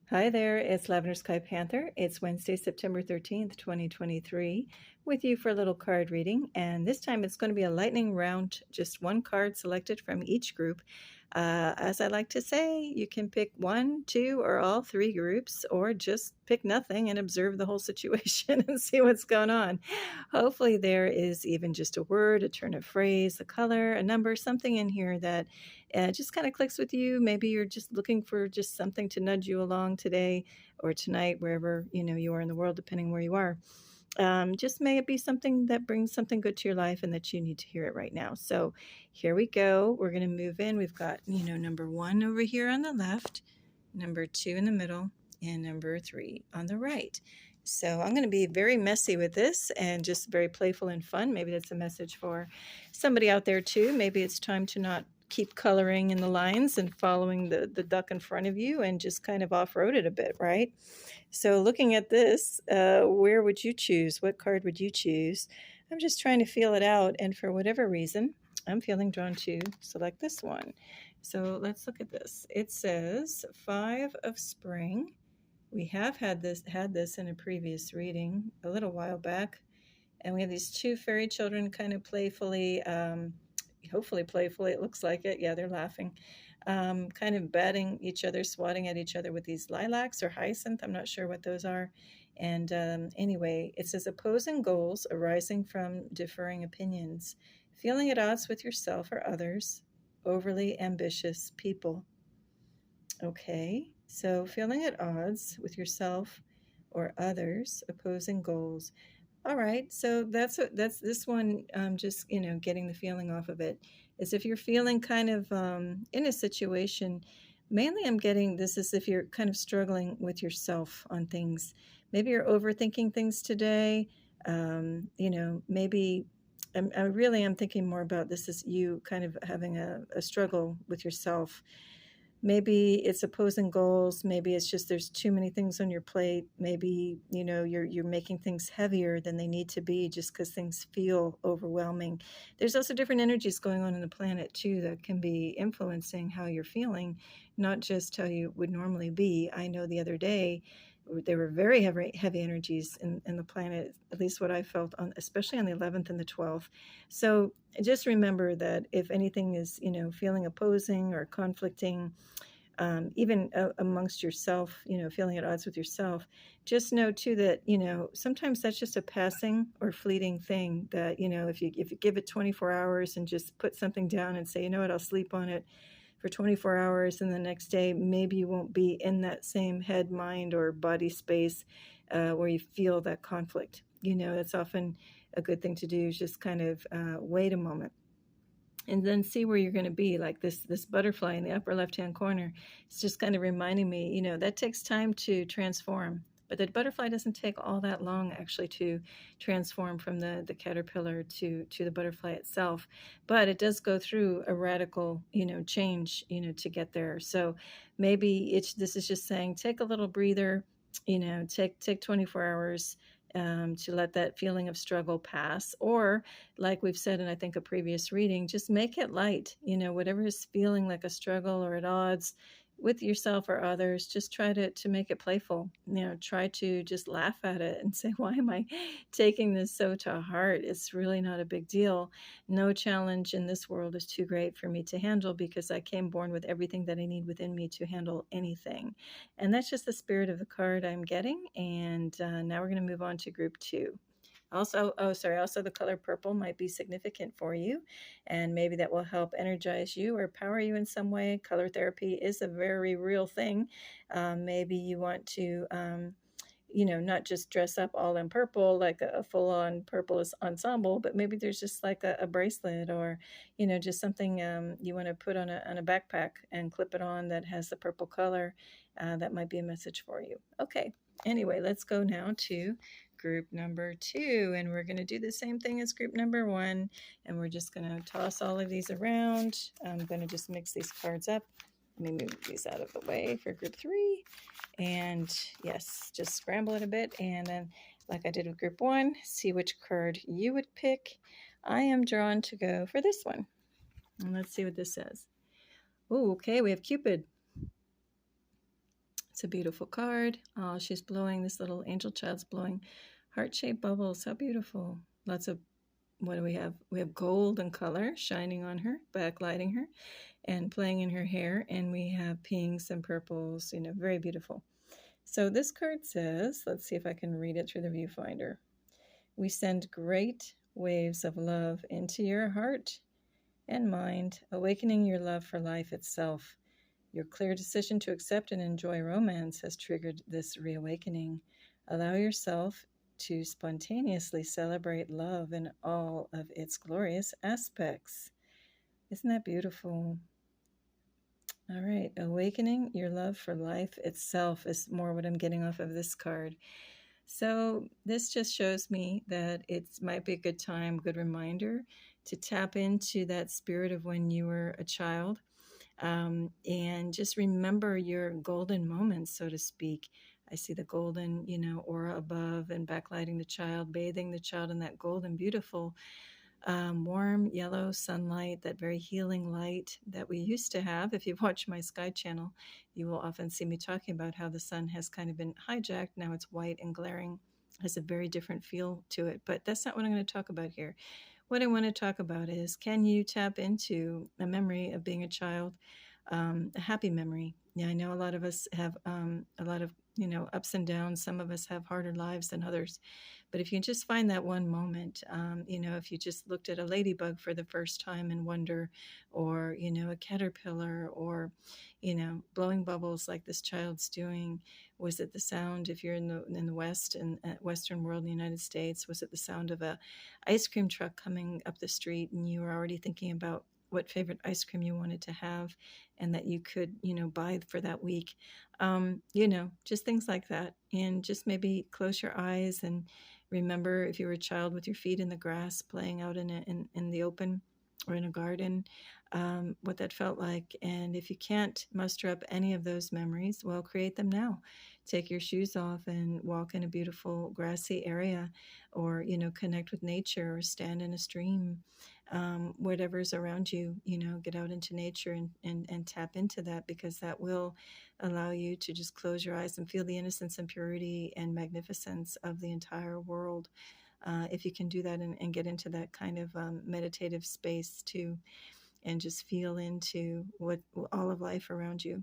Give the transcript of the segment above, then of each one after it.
Hi there, it's Lavender Sky Panther. It's Wednesday, September 13th, 2023, with you for a little card reading. And this time it's going to be a lightning round, just one card selected from each group. As I like to say, you can pick one, two, or all three groups, or just pick nothing and observe the whole situation and see what's going on. Hopefully, there is even just a word, a turn of phrase, a color, a number, something in here that just kind of clicks with you. Maybe you're just looking for just something to nudge you along today or tonight, wherever you are in the world, depending where you are. Just may it be something that brings something good to your life and that you need to hear it right now. So here we go. We're going to move in. We've got, number 1 over here on the left, number 2 in the middle, and number 3 on the right. So I'm going to be very messy with this and just very playful and fun. Maybe that's a message for somebody out there too. Maybe it's time to not keep coloring in the lines and following the duck in front of you and just kind of off-road it a bit, right? So looking at this, where would you choose? What card would you choose? I'm just trying to feel it out, and for whatever reason, I'm feeling drawn to select this one. So let's look at this. It says 5 of Spring. We have had this in a previous reading a little while back, and we have these two fairy children kind of playfully, hopefully playfully, it looks like it. Yeah, they're laughing. Kind of batting each other, swatting at each other with these lilacs or hyacinth. I'm not sure what those are. And anyway, it says opposing goals arising from differing opinions, feeling at odds with yourself or others, overly ambitious people. Okay, so feeling at odds with yourself or others, opposing goals. All right, so that's this one. Just getting the feeling off of it is if you're feeling kind of in a situation. Mainly, I'm getting this is if you're kind of struggling with yourself on things. Maybe you're overthinking things today. Maybe I really am thinking more about this is you kind of having a struggle with yourself. Maybe it's opposing goals. Maybe it's just there's too many things on your plate. Maybe, you're making things heavier than they need to be just because things feel overwhelming. There's also different energies going on in the planet too that can be influencing how you're feeling, not just how you would normally be. I know the other day there were very heavy energies in the planet, at least what I felt on, especially on the 11th and the 12th. So just remember that if anything is, feeling opposing or conflicting, even amongst yourself, feeling at odds with yourself, just know too that, sometimes that's just a passing or fleeting thing that, if you give it 24 hours and just put something down and say, you know what, I'll sleep on it for 24 hours, and the next day maybe you won't be in that same head, mind, or body space where you feel that conflict. That's often a good thing to do, is just kind of wait a moment and then see where you're going to be. Like this butterfly in the upper left-hand corner, it's just kind of reminding me, that takes time to transform. But the butterfly doesn't take all that long actually to transform from the caterpillar to the butterfly itself. But it does go through a radical, change, to get there. So maybe this is just saying, take a little breather, take 24 hours to let that feeling of struggle pass. Or like we've said in, I think, a previous reading, just make it light. Whatever is feeling like a struggle or at odds with yourself or others, just try to make it playful. Try to just laugh at it and say, why am I taking this so to heart? It's really not a big deal. No challenge in this world is too great for me to handle, because I came born with everything that I need within me to handle anything. And that's just the spirit of the card I'm getting. And now we're going to move on to group 2. Also the color purple might be significant for you, and maybe that will help energize you or power you in some way. Color therapy is a very real thing. Maybe you want to not just dress up all in purple, like a full-on purple ensemble, but maybe there's just like a bracelet, or, just something you want to put on a backpack and clip it on that has the purple color. That might be a message for you. Okay. Anyway, let's go now to group number 2, and we're going to do the same thing as group number 1, and we're just going to toss all of these around. I'm going to just mix these cards up. Let me move these out of the way for group 3. And yes, just scramble it a bit, and then like I did with group 1, see which card you would pick. I am drawn to go for this one, and let's see what this says. Oh, okay, we have Cupid. It's a beautiful card. Oh, she's blowing, this little angel child's blowing heart-shaped bubbles. How beautiful. Lots of, what do we have? We have golden color shining on her, backlighting her, and playing in her hair. And we have pinks and purples, very beautiful. So this card says, let's see if I can read it through the viewfinder. We send great waves of love into your heart and mind, awakening your love for life itself. Your clear decision to accept and enjoy romance has triggered this reawakening. Allow yourself to spontaneously celebrate love in all of its glorious aspects. Isn't that beautiful? All right, awakening your love for life itself is more what I'm getting off of this card. So this just shows me that it might be a good time, good reminder to tap into that spirit of when you were a child, and just remember your golden moments, so to speak. I see the golden, aura above and backlighting the child, bathing the child in that golden, beautiful, warm yellow sunlight, that very healing light that we used to have. If you've watched my Sky channel, you will often see me talking about how the sun has kind of been hijacked. Now it's white and glaring, has a very different feel to it. But that's not what I'm going to talk about here. What I want to talk about is, can you tap into a memory of being a child, a happy memory? Yeah, I know a lot of us have a lot of ups and downs. Some of us have harder lives than others. But if you just find that one moment, if you just looked at a ladybug for the first time and wonder, or, a caterpillar, or, blowing bubbles like this child's doing, was it the sound, if you're in the West and Western world in the United States, was it the sound of a ice cream truck coming up the street and you were already thinking about what favorite ice cream you wanted to have and that you could, buy for that week? Just things like that. And just maybe close your eyes and remember, if you were a child, with your feet in the grass, playing out in the open or in a garden, what that felt like. And if you can't muster up any of those memories, well, create them now. Take your shoes off and walk in a beautiful grassy area, or, connect with nature, or stand in a stream. Whatever's around you, get out into nature and tap into that, because that will allow you to just close your eyes and feel the innocence and purity and magnificence of the entire world. If you can do that and get into that kind of meditative space too, and just feel into what all of life around you.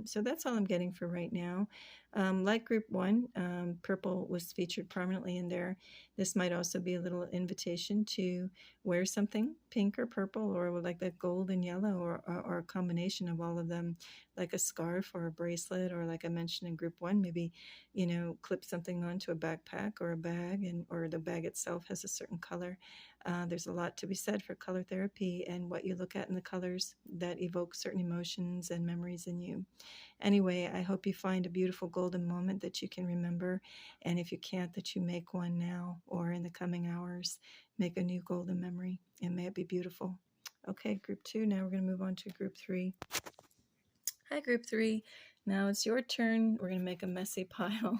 So that's all I'm getting for right now. Like group 1, purple was featured prominently in there. This might also be a little invitation to wear something pink or purple, or like that gold and yellow, or a combination of all of them, like a scarf or a bracelet, or like I mentioned in group 1, maybe, clip something onto a backpack or a bag, or the bag itself has a certain color. There's a lot to be said for color therapy and what you look at in the colors that evoke certain emotions and memories in you. Anyway, I hope you find a beautiful golden moment that you can remember. And if you can't, that you make one now or in the coming hours. Make a new golden memory, and may it be beautiful. Okay, group 2. Now we're going to move on to group 3. Hi, group 3. Now it's your turn. We're going to make a messy pile,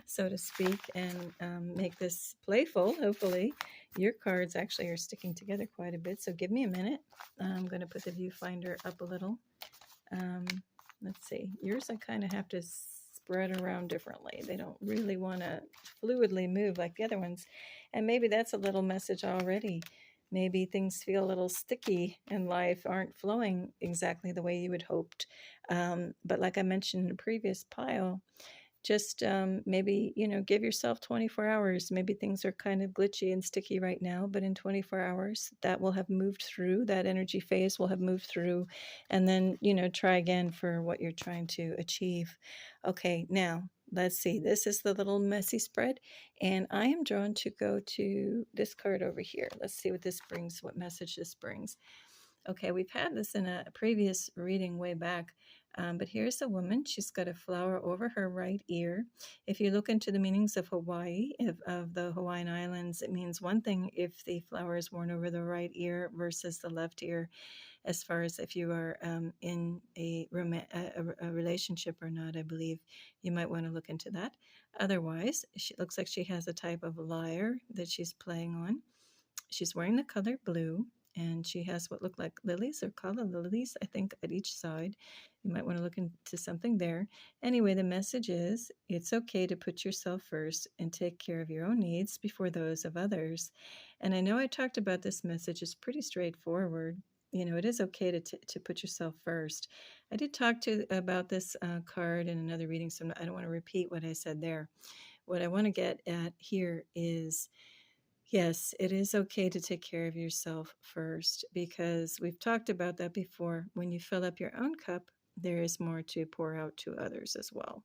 so to speak, and make this playful, hopefully. Your cards actually are sticking together quite a bit, so give me a minute. I'm going to put the viewfinder up a little. Let's see. Yours I kind of have to spread around differently. They don't really want to fluidly move like the other ones. And maybe that's a little message already. Maybe things feel a little sticky in life, aren't flowing exactly the way you had hoped. But like I mentioned in a previous pile, just maybe, give yourself 24 hours. Maybe things are kind of glitchy and sticky right now, but in 24 hours, that will have moved through. That energy phase will have moved through. And then, try again for what you're trying to achieve. Okay, now let's see. This is the little messy spread. And I am drawn to go to this card over here. Let's see what this brings, what message this brings. Okay, we've had this in a previous reading way back, but here's a woman. She's got a flower over her right ear. If you look into the meanings of Hawaii, of the Hawaiian Islands, it means one thing if the flower is worn over the right ear versus the left ear, as far as if you are in a relationship or not. I believe you might want to look into that. Otherwise, she looks like she has a type of lyre that she's playing on. She's wearing the color blue. and she has what look like lilies or calla lilies, I think, at each side. You might want to look into something there. Anyway, the message is it's okay to put yourself first and take care of your own needs before those of others. And I know I talked about this message. It's pretty straightforward. It is okay to put yourself first. I did talk about this card in another reading, so I don't want to repeat what I said there. What I want to get at here is, yes, it is okay to take care of yourself first, because we've talked about that before. When you fill up your own cup, there is more to pour out to others as well.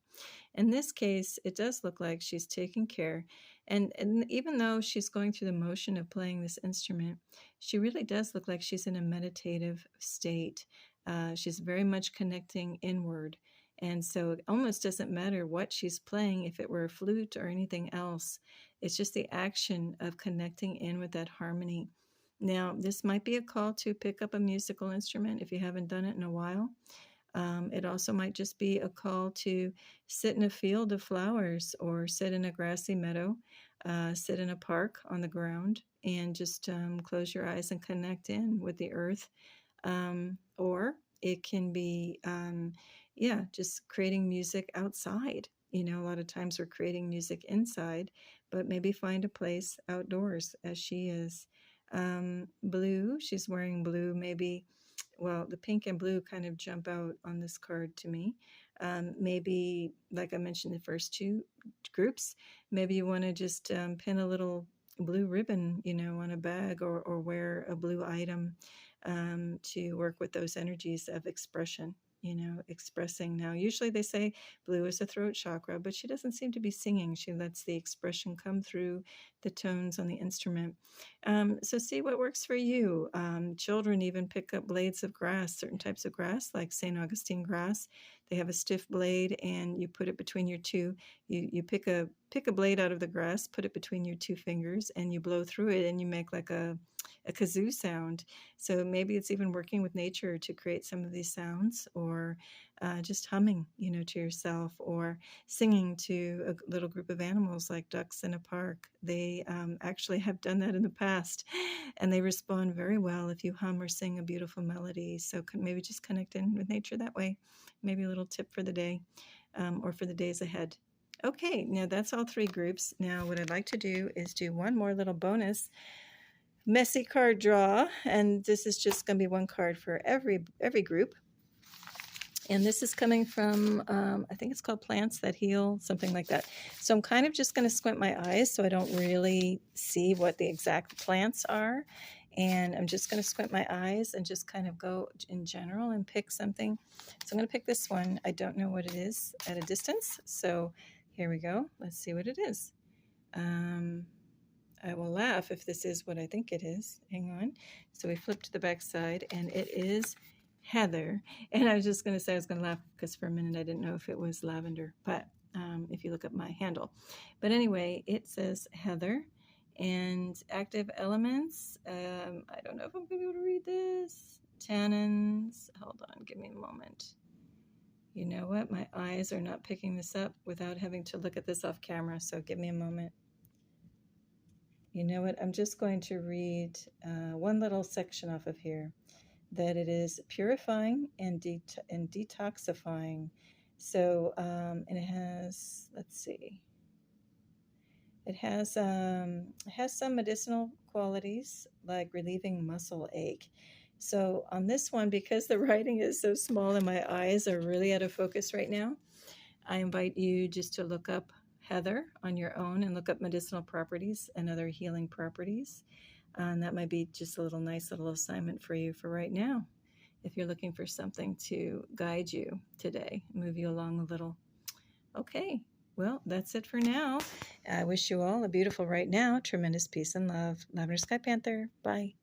In this case, it does look like she's taking care. And even though she's going through the motion of playing this instrument, she really does look like she's in a meditative state. She's very much connecting inward. And so it almost doesn't matter what she's playing, if it were a flute or anything else. It's just the action of connecting in with that harmony. Now, this might be a call to pick up a musical instrument if you haven't done it in a while. It also might just be a call to sit in a field of flowers, or sit in a grassy meadow, sit in a park on the ground, and just close your eyes and connect in with the earth. Or it can be, just creating music outside. A lot of times we're creating music inside, but maybe find a place outdoors, as she is. Blue, she's wearing blue, maybe. Well, the pink and blue kind of jump out on this card to me. Maybe, like I mentioned, the first two groups, maybe you want to just pin a little blue ribbon, on a bag, or wear a blue item to work with those energies of expression. Expressing. Now, usually they say blue is the throat chakra, but she doesn't seem to be singing. She lets the expression come through the tones on the instrument. So see what works for you. Children even pick up blades of grass, certain types of grass, like St. Augustine grass. They have a stiff blade, and you put it between your two. You pick a blade out of the grass, put it between your two fingers, and you blow through it, and you make like a kazoo sound. So maybe it's even working with nature to create some of these sounds, or just humming, to yourself, or singing to a little group of animals like ducks in a park. They actually have done that in the past, and they respond very well if you hum or sing a beautiful melody. So maybe just connect in with nature that way. Maybe a little tip for the day, or for the days ahead. Okay, now that's all three groups. Now what I'd like to do is do one more little bonus messy card draw, and this is just going to be one card for every group. And this is coming from, I think it's called Plants That Heal, something like that. So I'm kind of just going to squint my eyes so I don't really see what the exact plants are. And I'm just going to squint my eyes and just kind of go in general and pick something. So I'm going to pick this one. I don't know what it is at a distance. So here we go. Let's see what it is. I will laugh if this is what I think it is. Hang on. So we flip to the back side, and it is heather. And I was just going to say I was going to laugh because for a minute I didn't know if it was lavender, but if you look up my handle. But anyway, it says heather and active elements. I don't know if I'm going to be able to read this. Tannins. Hold on. Give me a moment. You know what? My eyes are not picking this up without having to look at this off camera, so give me a moment. You know what? I'm just going to read one little section off of here, that it is purifying and detoxifying. So, and it has, let's see, it has some medicinal qualities, like relieving muscle ache. So on this one, because the writing is so small and my eyes are really out of focus right now, I invite you just to look up heather on your own and look up medicinal properties and other healing properties. And that might be just a nice little assignment for you for right now, if you're looking for something to guide you today, move you along a little. Okay, well, that's it for now. I wish you all a beautiful right now, tremendous peace and love. Lavender Sky Panther. Bye.